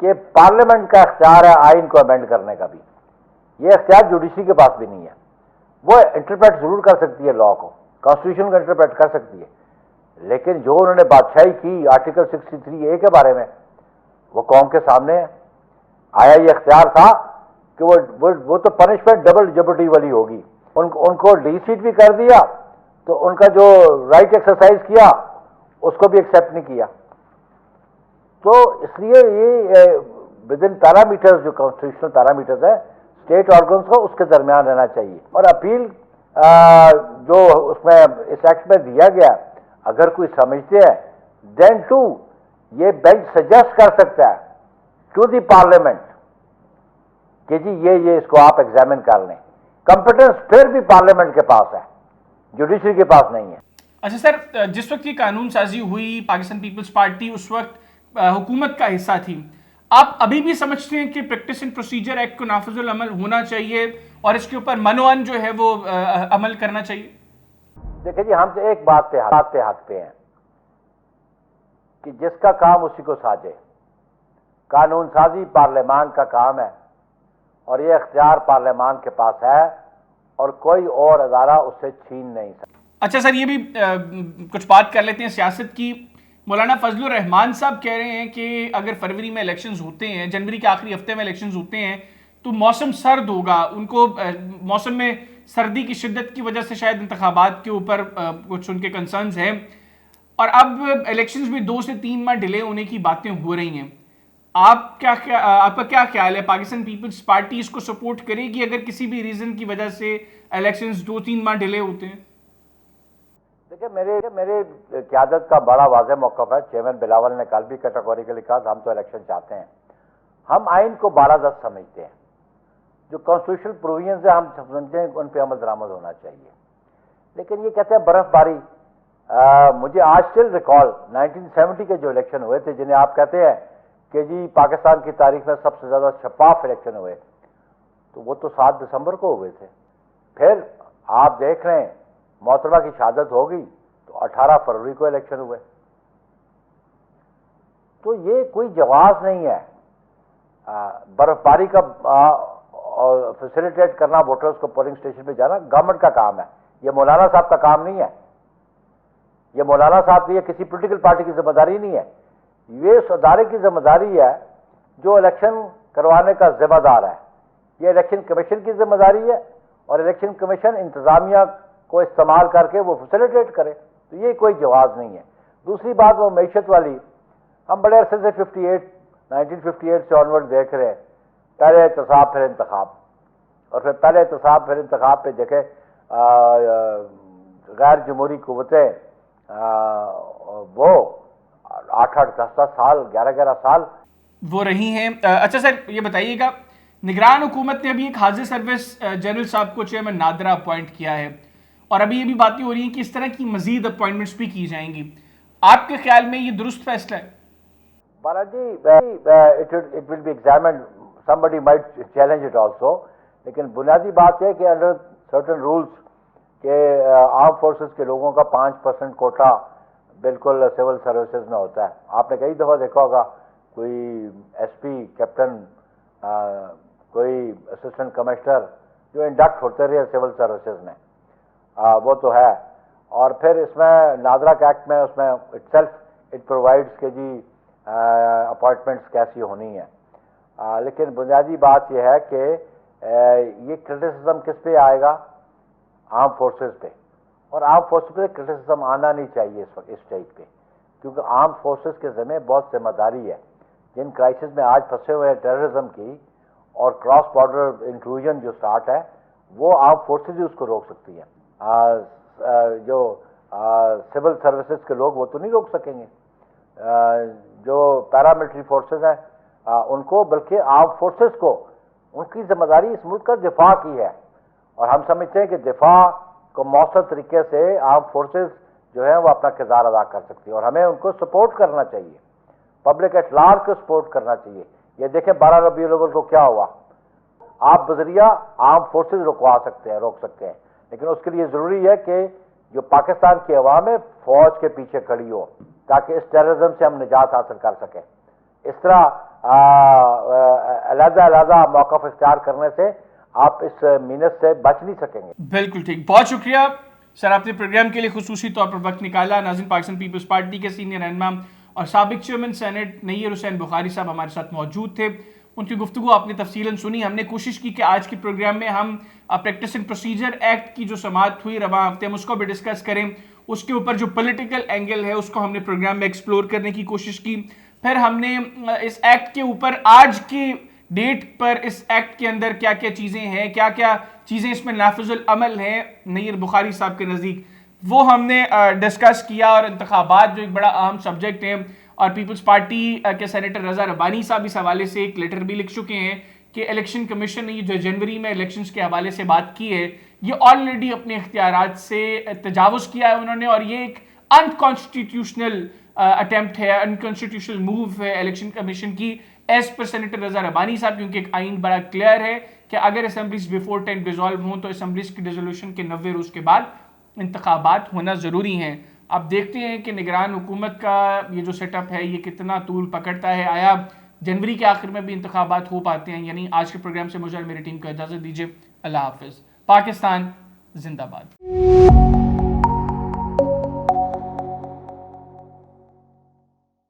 کہ پارلیمنٹ کا اختیار ہے آئین کو امینڈ کرنے کا بھی. یہ اختیار جوڈیشری کے پاس بھی نہیں ہے. وہ انٹرپریٹ ضرور کر سکتی ہے لا کو, کانسٹیٹیوشن کو انٹرپریٹ کر سکتی ہے, لیکن جو انہوں نے بادشاہی کی آرٹیکل 63A کے بارے میں, وہ قوم کے سامنے ہے. آیا یہ اختیار تھا کہ وہ تو پنشمنٹ ڈبل جبرٹی والی ہوگی. ان کو ڈی سیٹ بھی کر دیا تو ان کا جو رائٹ ایکسرسائز کیا اس کو بھی ایکسیپٹ نہیں کیا. تو اس لیے یہ ود ان پیرامیٹرز, جو کانسٹیٹیوشنل پیرامیٹرز ہیں اسٹیٹ آرگنس کو, اس کے درمیان رہنا چاہیے. اور اپیل جو اس میں اس ایکٹ میں دیا گیا, اگر کوئی سمجھتے ہیں دین ٹو یہ بینچ سجیسٹ کر سکتا ہے ٹو دی پارلیمنٹ کہ جی یہ اس کو آپ ایگزامن کر لیں. کمپٹنس پھر بھی پارلیمنٹ کے پاس ہے, جوڈیشری کے پاس نہیں ہے. اچھا سر, جس وقت یہ قانون سازی ہوئی پاکستان پیپلز پارٹی اس وقت حکومت کا حصہ تھی. آپ ابھی بھی سمجھتے ہیں کہ پریکٹس اینڈ پروسیجر ایکٹ کو نافذ العمل ہونا چاہیے اور اس کے اوپر منوان جو ہے وہ عمل کرنا چاہیے؟ دیکھیں جی, ہم سے ایک بات پہ حق پہ ہیں کہ جس کا کام اسی کو ساجے. قانون سازی پارلیمان کا کام ہے اور یہ اختیار پارلیمان کے پاس ہے اور کوئی اور ادارہ اس سے چھین نہیں سکتا. اچھا سر, یہ بھی کچھ بات کر لیتے ہیں سیاست کی. مولانا فضل الرحمان صاحب کہہ رہے ہیں کہ اگر فروری میں الیکشنز ہوتے ہیں, جنوری کے آخری ہفتے میں الیکشنز ہوتے ہیں تو موسم سرد ہوگا. ان کو موسم میں سردی کی شدت کی وجہ سے شاید انتخابات کے اوپر کچھ ان کے کنسرنز ہیں, اور اب الیکشنز بھی 2 سے 3 ماہ ڈیلے ہونے کی باتیں ہو رہی ہیں. آپ کا کیا خیال ہے؟ پاکستان پیپلز پارٹی اس کو سپورٹ کرے گی اگر کسی بھی ریزن کی وجہ سے الیکشنز 2-3 ماہ ڈیلے ہوتے ہیں؟ دیکھیں, میرے قیادت کا بڑا واضح موقف ہے. چیئرمین بلاول نے کل بھی کیٹیگوریکلی کہا ہم تو الیکشن چاہتے ہیں. ہم آئین کو 12(10) سمجھتے ہیں. جو کانسٹیٹیوشنل پروویژنز ہیں ہم سمجھتے ہیں ان پہ عمل درآمد ہونا چاہیے. لیکن یہ کہتے ہیں برف باری. مجھے آج اسٹل ریکال 1970 کے جو الیکشن ہوئے تھے, جنہیں آپ کہتے ہیں کہ جی پاکستان کی تاریخ میں سب سے زیادہ شفاف الیکشن ہوئے, تو وہ تو 7 دسمبر کو ہوئے تھے. پھر آپ دیکھ رہے ہیں محترمہ کی شہادت ہوگی تو 18 فروری کو الیکشن ہوئے. تو یہ کوئی جواز نہیں ہے. برف باری کا فیسیلیٹیٹ کرنا ووٹرز کو پولنگ اسٹیشن پہ جانا گورنمنٹ کا کام ہے. یہ مولانا صاحب کا کام نہیں ہے. یہ مولانا صاحب کی, یہ کسی پولیٹیکل پارٹی کی ذمہ داری نہیں ہے. یہ اس ادارے کی ذمہ داری ہے جو الیکشن کروانے کا ذمہ دار ہے. یہ الیکشن کمیشن کی ذمہ داری ہے اور الیکشن کمیشن انتظامیہ کو استعمال کر کے وہ فیسیلیٹیٹ کرے. تو یہ کوئی جواز نہیں ہے. دوسری بات وہ معیشت والی, ہم بڑے عرصے سے 1958 سے آنورڈ دیکھ رہے ہیں پہلے احتساب پھر انتخاب, اور پھر پہلے احتساب پھر انتخاب پہ دیکھیں غیر جمہوری قوتیں وہ 8-8, 10-10 سال, 11-11 سال وہ رہی ہیں. اچھا سر, یہ بتائیے گا, نگران حکومت نے ابھی ایک حاضر سروس جنرل صاحب کو چیئرمین نادرا اپوائنٹ کیا ہے, اور ابھی یہ بھی باتیں ہو رہی ہیں کہ اس طرح کی مزید اپوائنٹمنٹس بھی کی جائیں گی. آپ کے خیال میں یہ درست فیصلہ ہے؟ بالا جی, it will be examined, somebody might challenge it also, لیکن بنیادی بات یہ کہ انڈر certain rules کہ آرم فورسز کے لوگوں کا 5% کوٹا بالکل سول سروسز میں ہوتا ہے. آپ نے کئی دفعہ دیکھا ہوگا کوئی ایس پی, کیپٹن, کوئی اسسٹنٹ کمشنر جو انڈکٹ ہوتے رہے سول سروسز میں, وہ تو ہے. اور پھر اس میں نادرا کے ایکٹ میں اس میں اٹ سیلف اٹ پرووائڈس کہ جی اپوائنٹمنٹس کیسی ہونی ہے. لیکن بنیادی بات یہ ہے کہ یہ کرٹیسزم کس پہ آئے گا؟ آرم فورسز پہ. اور آرم فورسز پہ کرٹیسزم آنا نہیں چاہیے اس وقت اس اسٹیج پہ, کیونکہ آرم فورسز کے ذمہ بہت ذمہ داری ہے. جن کرائسس میں آج پھنسے ہوئے ہیں ٹیررزم کی اور کراس بارڈر انٹروژن جو سٹارٹ ہے, وہ آرم فورسز ہی اس کو روک سکتی ہیں. جو سول سروسز کے لوگ وہ تو نہیں روک سکیں گے. جو پیراملٹری فورسز ہیں ان کو, بلکہ آرم فورسز کو ان کی ذمہ داری اس ملک کا دفاع کی ہے. اور ہم سمجھتے ہیں کہ دفاع کو مؤثر طریقے سے آرم فورسز جو ہے وہ اپنا کردار ادا کر سکتی ہے, اور ہمیں ان کو سپورٹ کرنا چاہیے. پبلک ایٹ لارج کو سپورٹ کرنا چاہیے. یہ دیکھیں 12 ربیع الاول کو کیا ہوا. آپ بذریعہ آرم فورسز روک سکتے ہیں, لیکن اس کے لیے ضروری ہے کہ جو پاکستان کی عوام ہے فوج کے پیچھے کھڑی ہو تاکہ اس ٹیررزم سے ہم نجات حاصل کر سکیں. اس طرح علیحدہ علیحدہ موقف اختیار کرنے سے آپ اس مینت سے بچ نہیں سکیں گے. بالکل ٹھیک, بہت شکریہ سر, آپ نے پروگرام کے لیے خصوصی طور پر وقت نکالا. ناظرین, پاکستان پیپلز پارٹی کے سینئر رہنما اور سابق چیئرمین سینٹ نیر حسین بخاری صاحب ہمارے ساتھ موجود تھے. ان کی گفتگو آپ نے تفصیلاً سنی. ہم نے کوشش کی کہ آج کے پروگرام میں ہم پریکٹس اینڈ پروسیجر ایکٹ کی جو سماعت ہوئی رواں ہفتے, ہم اس کو بھی ڈسکس کریں. اس کے اوپر جو پولیٹیکل اینگل ہے اس کو ہم نے پروگرام میں ایکسپلور کرنے کی کوشش کی. پھر ہم نے اس ایکٹ کے اوپر آج کی ڈیٹ پر اس ایکٹ کے اندر کیا کیا چیزیں ہیں, کیا کیا چیزیں اس میں نافذ العمل ہیں نیر بخاری صاحب کے نزدیک, وہ ہم نے ڈسکس کیا. اور انتخابات جو ایک بڑا اہم سبجیکٹ ہے, اور پیپلز پارٹی کے سینیٹر رضا ربانی صاحب اس حوالے سے ایک لیٹر بھی لکھ چکے ہیں کہ الیکشن کمیشن نے جو جنوری میں الیکشنز کے حوالے سے بات کی ہے, یہ آلریڈی اپنے اختیارات سے تجاوز کیا ہے انہوں نے, اور یہ ایک انکانسٹیٹیوشنل اٹیمپٹ ہے, انکانسٹیٹیوشنل موو ہے الیکشن کمیشن کی ایز پر سینیٹر رضا ربانی صاحب, کیونکہ ایک آئین بڑا کلیئر ہے کہ اگر اسمبلیز بیفور 10 ڈیزالو ہوں تو اسمبلیز کی ڈیزولوشن کے 90 روز کے بعد انتخابات ہونا ضروری ہیں. اب دیکھتے ہیں کہ نگران حکومت کا یہ جو سیٹ اپ ہے یہ کتنا طول پکڑتا ہے, آیا جنوری کے آخر میں بھی انتخابات ہو پاتے ہیں. یعنی آج کے پروگرام سے مجھے اور میری ٹیم کو اجازت دیجیے. اللہ حافظ. پاکستان زندہ باد.